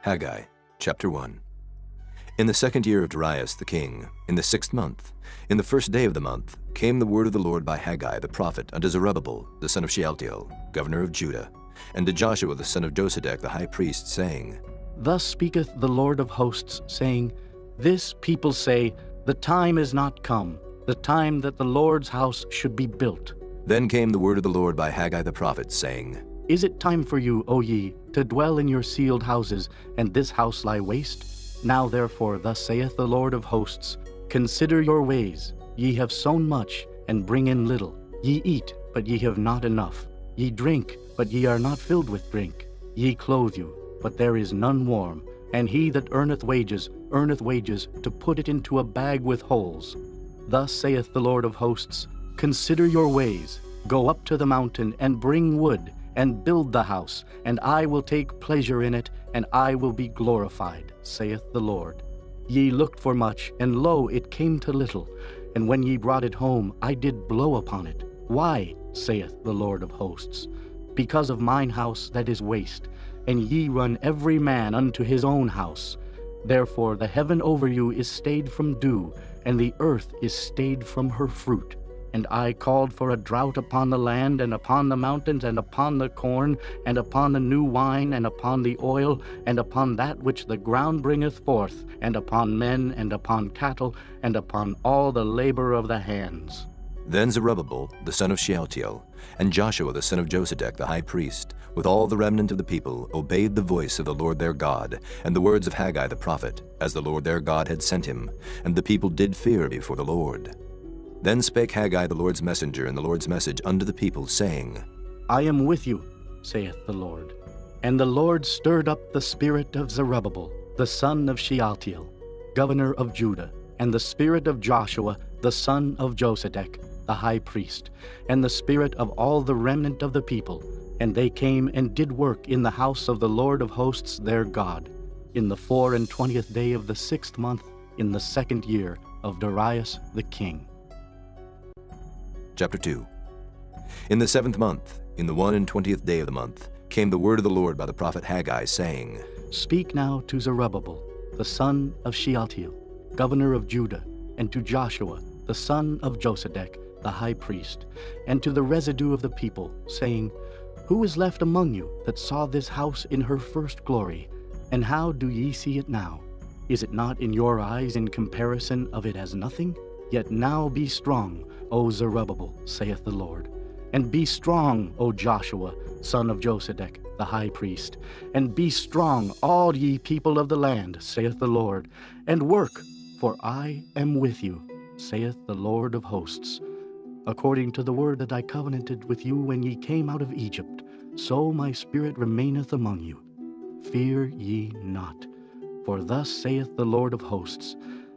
Haggai, chapter 1. In the 2nd year of Darius the king, in the 6th month, in the 1st day of the month, came the word of the Lord by Haggai the prophet unto Zerubbabel the son of Shealtiel, governor of Judah, and to Joshua the son of Josedech the high priest, saying, Thus speaketh the Lord of hosts, saying, This people say, The time is not come, the time that the Lord's house should be built. Then came the word of the Lord by Haggai the prophet, saying, Is it time for you, O ye, to dwell in your sealed houses, and this house lie waste? Now therefore, thus saith the Lord of hosts, Consider your ways. Ye have sown much, and bring in little. Ye eat, but ye have not enough. Ye drink, but ye are not filled with drink. Ye clothe you, but there is none warm. And he that earneth wages to put it into a bag with holes. Thus saith the Lord of hosts, Consider your ways. Go up to the mountain, and bring wood, and build the house, and I will take pleasure in it, and I will be glorified, saith the Lord. Ye looked for much, and lo, it came to little. And when ye brought it home, I did blow upon it. Why, saith the Lord of hosts? Because of mine house that is waste, and ye run every man unto his own house. Therefore the heaven over you is stayed from dew, and the earth is stayed from her fruit. And I called for a drought upon the land, and upon the mountains, and upon the corn, and upon the new wine, and upon the oil, and upon that which the ground bringeth forth, and upon men, and upon cattle, and upon all the labor of the hands. Then Zerubbabel the son of Shealtiel, and Joshua the son of Josedech the high priest, with all the remnant of the people, obeyed the voice of the Lord their God, and the words of Haggai the prophet, as the Lord their God had sent him, and the people did fear before the Lord. Then spake Haggai the Lord's messenger in the Lord's message unto the people, saying, I am with you, saith the Lord. And the Lord stirred up the spirit of Zerubbabel, the son of Shealtiel, governor of Judah, and the spirit of Joshua, the son of Josedech, the high priest, and the spirit of all the remnant of the people. And they came and did work in the house of the Lord of hosts their God, in the 24th day of the 6th month, in the 2nd year of Darius the king. Chapter 2. In the 7th month, in the 21st day of the month, came the word of the Lord by the prophet Haggai, saying, Speak now to Zerubbabel, the son of Shealtiel, governor of Judah, and to Joshua, the son of Josedech, the high priest, and to the residue of the people, saying, Who is left among you that saw this house in her first glory? And how do ye see it now? Is it not in your eyes in comparison of it as nothing? Yet now be strong, O Zerubbabel, saith the Lord. And be strong, O Joshua, son of Josedech, the high priest. And be strong, all ye people of the land, saith the Lord. And work, for I am with you, saith the Lord of hosts. According to the word that I covenanted with you when ye came out of Egypt, so my spirit remaineth among you. Fear ye not. For thus saith the Lord of hosts,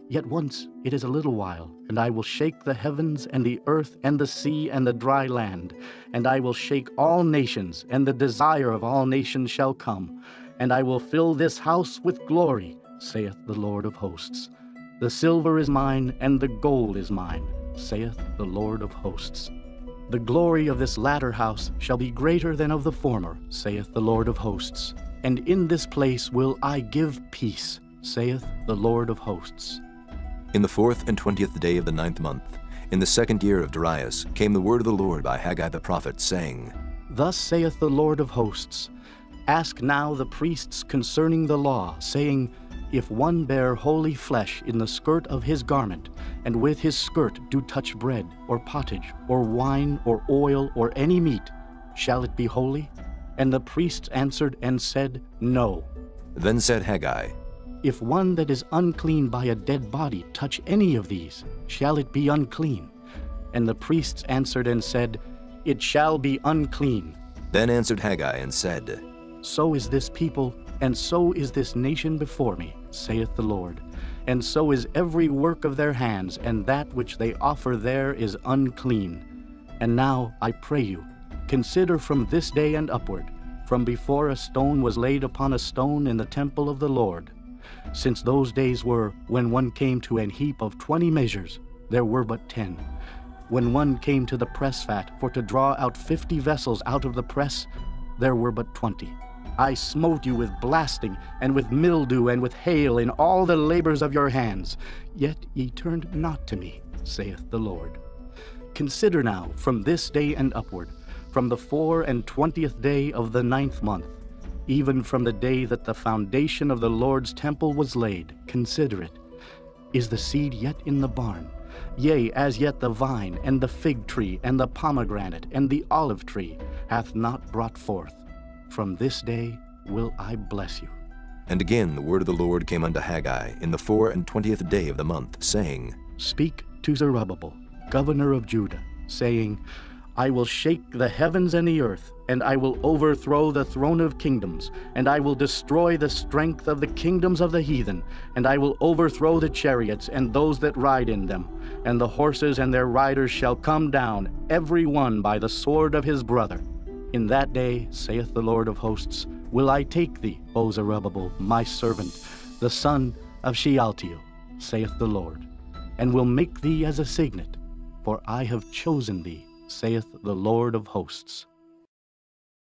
Yet once it is a little while, and I will shake the heavens and the earth and the sea and the dry land, and I will shake all nations, and the desire of all nations shall come, and I will fill this house with glory, saith the Lord of hosts. The silver is mine, and the gold is mine, saith the Lord of hosts. The glory of this latter house shall be greater than of the former, saith the Lord of hosts. And in this place will I give peace, saith the Lord of hosts. In the 24th day of the 9th month, in the 2nd year of Darius, came the word of the Lord by Haggai the prophet, saying, Thus saith the Lord of hosts, Ask now the priests concerning the law, saying, If one bear holy flesh in the skirt of his garment, and with his skirt do touch bread, or pottage, or wine, or oil, or any meat, shall it be holy? And the priests answered and said, No. Then said Haggai, If one that is unclean by a dead body touch any of these, shall it be unclean? And the priests answered and said, It shall be unclean. Then answered Haggai and said, So is this people, and so is this nation before me, saith the Lord. And so is every work of their hands, and that which they offer there is unclean. And now, I pray you, consider from this day and upward, from before a stone was laid upon a stone in the temple of the Lord. Since those days were, when one came to an heap of 20 measures, there were but 10. When one came to the press vat for to draw out 50 vessels out of the press, there were but 20. I smote you with blasting, and with mildew, and with hail in all the labors of your hands. Yet ye turned not to me, saith the Lord. Consider now from this day and upward, from the 24th day of the 9th month, even from the day that the foundation of the Lord's temple was laid, consider it. Is the seed yet in the barn? Yea, as yet the vine, and the fig tree, and the pomegranate, and the olive tree hath not brought forth. From this day will I bless you. And again the word of the Lord came unto Haggai in the 24th day of the month, saying, Speak to Zerubbabel, governor of Judah, saying, I will shake the heavens and the earth, and I will overthrow the throne of kingdoms, and I will destroy the strength of the kingdoms of the heathen, and I will overthrow the chariots and those that ride in them, and the horses and their riders shall come down, every one by the sword of his brother. In that day, saith the Lord of hosts, will I take thee, O Zerubbabel, my servant, the son of Shealtiel, saith the Lord, and will make thee as a signet, for I have chosen thee, saith the Lord of hosts.